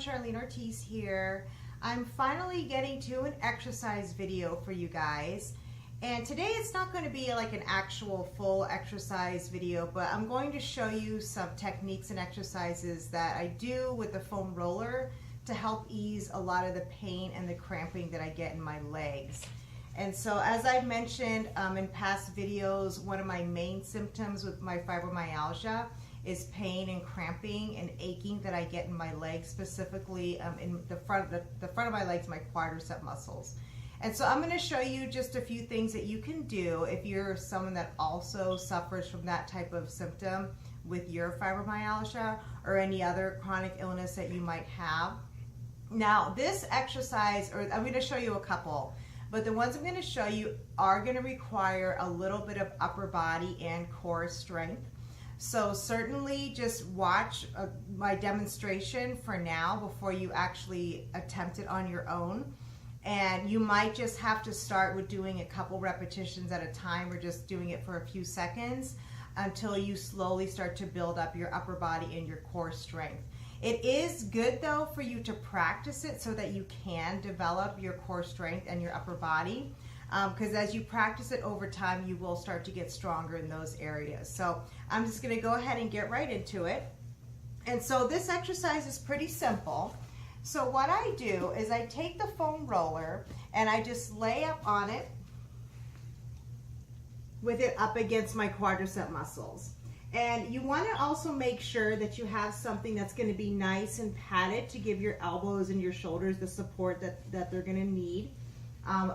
Charlene Ortiz here. I'm finally getting to an exercise video for you guys. And today it's not going to be like an actual full exercise video, but I'm going to show you some techniques and exercises that I do with the foam roller to help ease a lot of the pain and the cramping that I get in my legs. And so as I've mentioned in past videos, one of my main symptoms with my fibromyalgia is pain and cramping and aching that I get in my legs, specifically in the front of my legs, my quadricep muscles. And so I'm going to show you just a few things that you can do if you're someone that also suffers from that type of symptom with your fibromyalgia or any other chronic illness that you might have. Now this exercise, or I'm going to show you a couple, but the ones I'm going to show you are going to require a little bit of upper body and core strength. So certainly just watch my demonstration for now before you actually attempt it on your own. And you might just have to start with doing a couple repetitions at a time, or just doing it for a few seconds until you slowly start to build up your upper body and your core strength. It is good though for you to practice it so that you can develop your core strength and your upper body. Because as you practice it over time, you will start to get stronger in those areas. So I'm just going to go ahead and get right into it. And so this exercise is pretty simple. So what I do is I take the foam roller and I just lay up on it with it up against my quadricep muscles. And you want to also make sure that you have something that's going to be nice and padded to give your elbows and your shoulders the support that they're going to need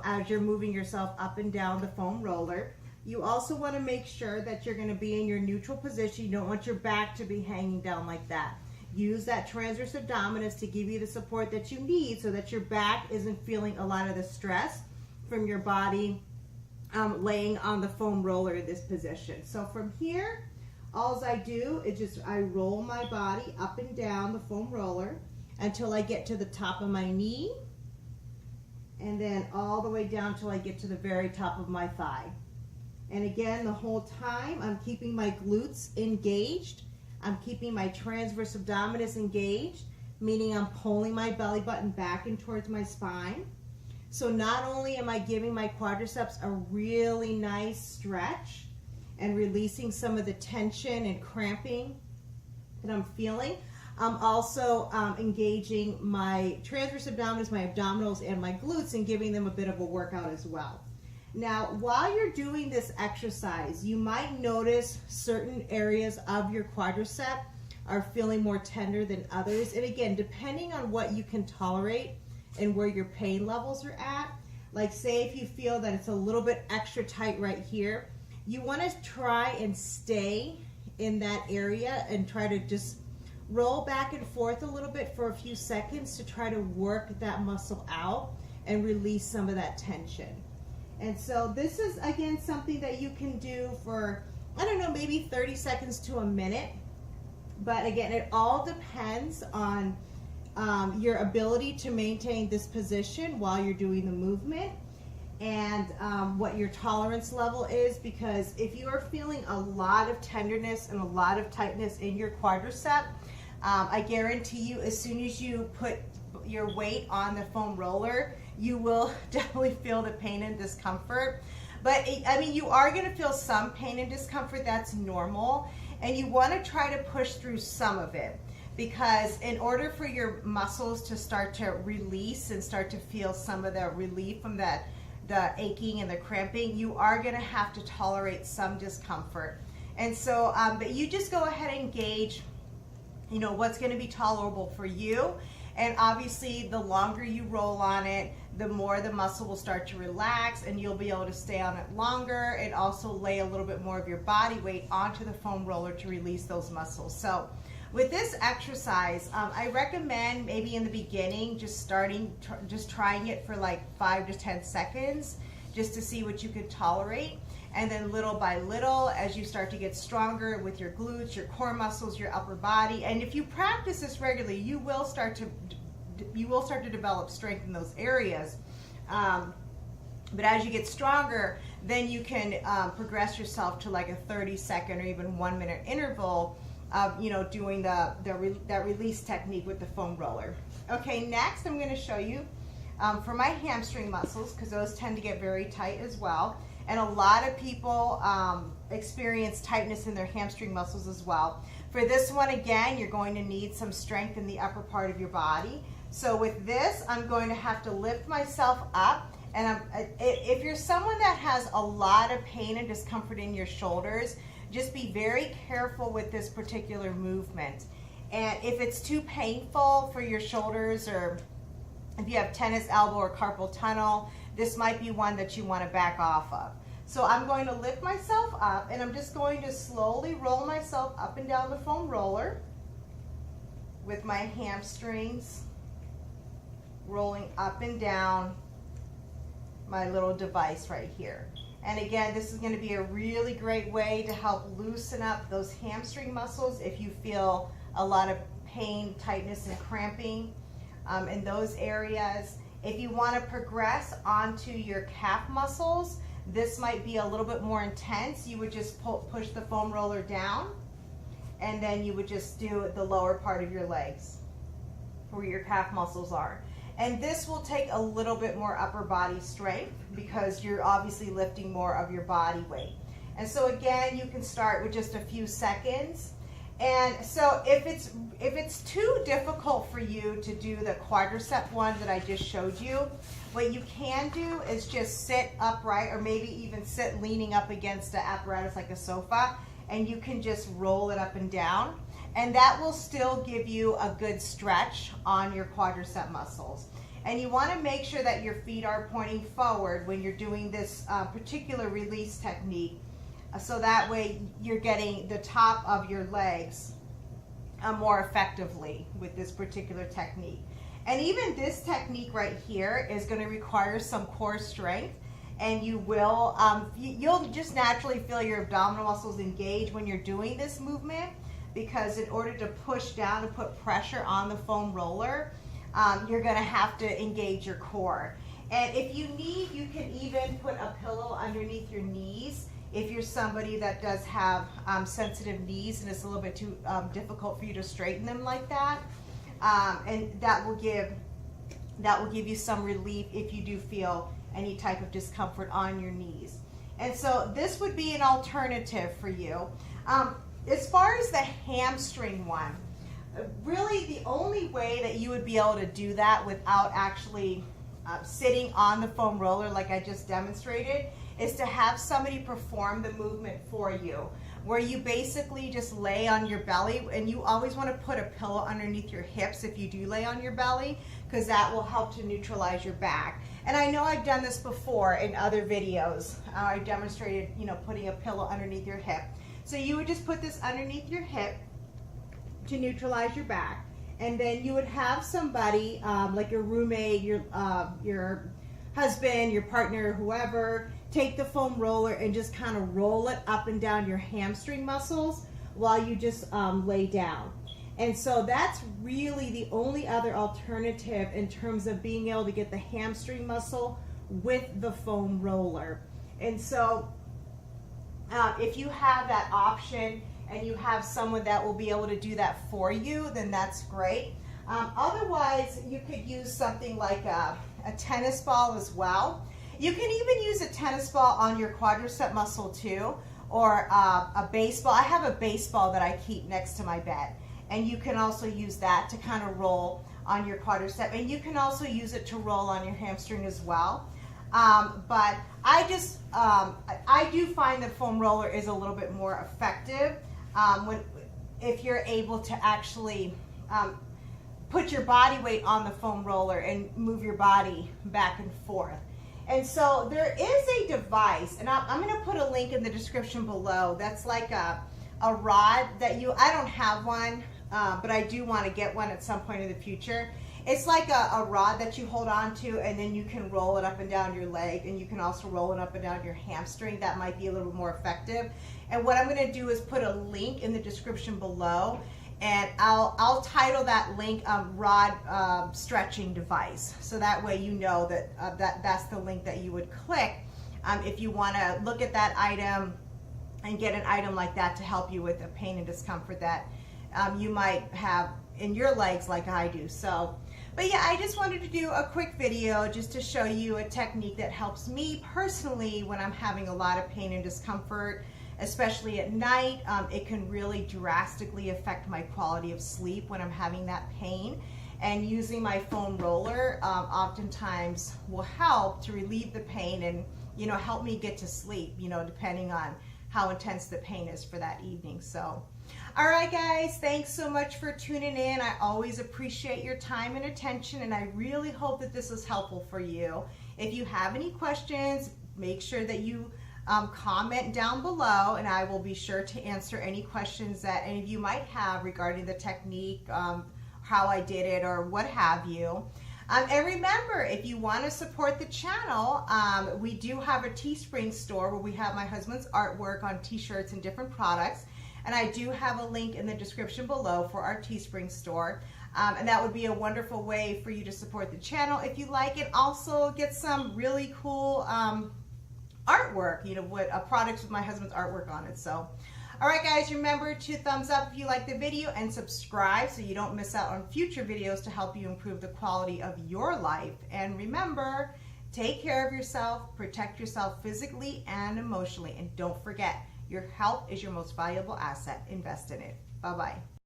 as you're moving yourself up and down the foam roller. You also want to make sure that you're going to be in your neutral position. You don't want your back to be hanging down like that. Use that transverse abdominis to give you the support that you need so that your back isn't feeling a lot of the stress from your body laying on the foam roller in this position. So from here, all I do is I roll my body up and down the foam roller until I get to the top of my knee, and then all the way down till I get to the very top of my thigh. And again, the whole time I'm keeping my glutes engaged. I'm keeping my transverse abdominis engaged, meaning I'm pulling my belly button back and towards my spine. So not only am I giving my quadriceps a really nice stretch and releasing some of the tension and cramping that I'm feeling, I'm also engaging my transverse abdominis, my abdominals, and my glutes, and giving them a bit of a workout as well. Now, while you're doing this exercise, you might notice certain areas of your quadricep are feeling more tender than others. And again, depending on what you can tolerate and where your pain levels are at, like say if you feel that it's a little bit extra tight right here, you want to try and stay in that area and try to just roll back and forth a little bit for a few seconds to try to work that muscle out and release some of that tension. And so this is, again, something that you can do for, I don't know, maybe 30 seconds to a minute. But again, it all depends on your ability to maintain this position while you're doing the movement, and what your tolerance level is, because if you are feeling a lot of tenderness and a lot of tightness in your quadricep, I guarantee you as soon as you put your weight on the foam roller, you will definitely feel the pain and discomfort. But I mean, you are going to feel some pain and discomfort. That's normal, and you want to try to push through some of it, because in order for your muscles to start to release and start to feel some of the relief from the aching and the cramping, you are going to have to tolerate some discomfort. And so but you just go ahead and gauge, you know, what's going to be tolerable for you. And obviously the longer you roll on it, the more the muscle will start to relax, and you'll be able to stay on it longer, and also lay a little bit more of your body weight onto the foam roller to release those muscles. So with this exercise, I recommend maybe in the beginning just trying it for like 5 to 10 seconds just to see what you could tolerate. And then little by little, as you start to get stronger with your glutes, your core muscles, your upper body, and if you practice this regularly, you will start to develop strength in those areas. But as you get stronger, then you can progress yourself to like a 30-second or even 1-minute interval of, you know, doing that release technique with the foam roller. Okay, next I'm going to show you for my hamstring muscles, because those tend to get very tight as well. And a lot of people experience tightness in their hamstring muscles as well. For this one, again, you're going to need some strength in the upper part of your body. So with this, I'm going to have to lift myself up. And if you're someone that has a lot of pain and discomfort in your shoulders, just be very careful with this particular movement. And if it's too painful for your shoulders, or if you have tennis elbow or carpal tunnel, this might be one that you want to back off of. So I'm going to lift myself up, and I'm just going to slowly roll myself up and down the foam roller with my hamstrings rolling up and down my little device right here. And again, this is going to be a really great way to help loosen up those hamstring muscles if you feel a lot of pain, tightness, and cramping in those areas. If you want to progress onto your calf muscles, this might be a little bit more intense. You would just push the foam roller down, and then you would just do the lower part of your legs where your calf muscles are. And this will take a little bit more upper body strength because you're obviously lifting more of your body weight. And so again, you can start with just a few seconds. And so if it's too difficult for you to do the quadricep one that I just showed you, what you can do is just sit upright, or maybe even sit leaning up against an apparatus like a sofa, and you can just roll it up and down. And that will still give you a good stretch on your quadricep muscles. And you want to make sure that your feet are pointing forward when you're doing this particular release technique, so that way you're getting the top of your legs more effectively with this particular technique. And even this technique right here is going to require some core strength, and you will you'll just naturally feel your abdominal muscles engage when you're doing this movement, because in order to push down and put pressure on the foam roller, you're going to have to engage your core. And if you need, you can even put a pillow underneath your knees if you're somebody that does have sensitive knees and it's a little bit too difficult for you to straighten them like that. And that will give you some relief if you do feel any type of discomfort on your knees. And so this would be an alternative for you. As far as the hamstring one, really the only way that you would be able to do that without actually sitting on the foam roller like I just demonstrated is to have somebody perform the movement for you, where you basically just lay on your belly, and you always want to put a pillow underneath your hips if you do lay on your belly, because that will help to neutralize your back. And I know I've done this before in other videos. I demonstrated, putting a pillow underneath your hip. So you would just put this underneath your hip to neutralize your back, and then you would have somebody like your roommate, your husband, your partner, whoever, take the foam roller and just kind of roll it up and down your hamstring muscles while you just lay down. And so that's really the only other alternative in terms of being able to get the hamstring muscle with the foam roller. And so if you have that option and you have someone that will be able to do that for you, then that's great. Otherwise, you could use something like a tennis ball as well. You can even use a tennis ball on your quadricep muscle too, or a baseball. I have a baseball that I keep next to my bed, and you can also use that to kind of roll on your quadricep, and you can also use it to roll on your hamstring as well. But I do find that foam roller is a little bit more effective if you're able to actually put your body weight on the foam roller and move your body back and forth. And so there is a device, and I'm going to put a link in the description below. That's like a rod that I don't have one, but I do want to get one at some point in the future. It's like a rod that you hold on to, and then you can roll it up and down your leg, and you can also roll it up and down your hamstring. That might be a little more effective. And what I'm going to do is put a link in the description below, and I'll title that link rod stretching device. So that way you know that that's the link that you would click if you want to look at that item and get an item like that to help you with the pain and discomfort that you might have in your legs like I do. So, But yeah, I just wanted to do a quick video just to show you a technique that helps me personally when I'm having a lot of pain and discomfort, especially at night. It can really drastically affect my quality of sleep when I'm having that pain. And using my foam roller oftentimes will help to relieve the pain and, you know, help me get to sleep, you know, depending on how intense the pain is for that evening. So, all right, guys, thanks so much for tuning in. I always appreciate your time and attention, and I really hope that this was helpful for you. If you have any questions, make sure that you comment down below, and I will be sure to answer any questions that any of you might have regarding the technique, how I did it, or what have you. And remember, if you want to support the channel, we do have a Teespring store where we have my husband's artwork on t-shirts and different products. And I do have a link in the description below for our Teespring store. And that would be a wonderful way for you to support the channel if you like it. Also get some really cool artwork, you know, with products with my husband's artwork on it. So, all right, guys, remember to thumbs up if you like the video and subscribe so you don't miss out on future videos to help you improve the quality of your life. And remember, take care of yourself, protect yourself physically and emotionally, and don't forget, your health is your most valuable asset. Invest in it. Bye-bye.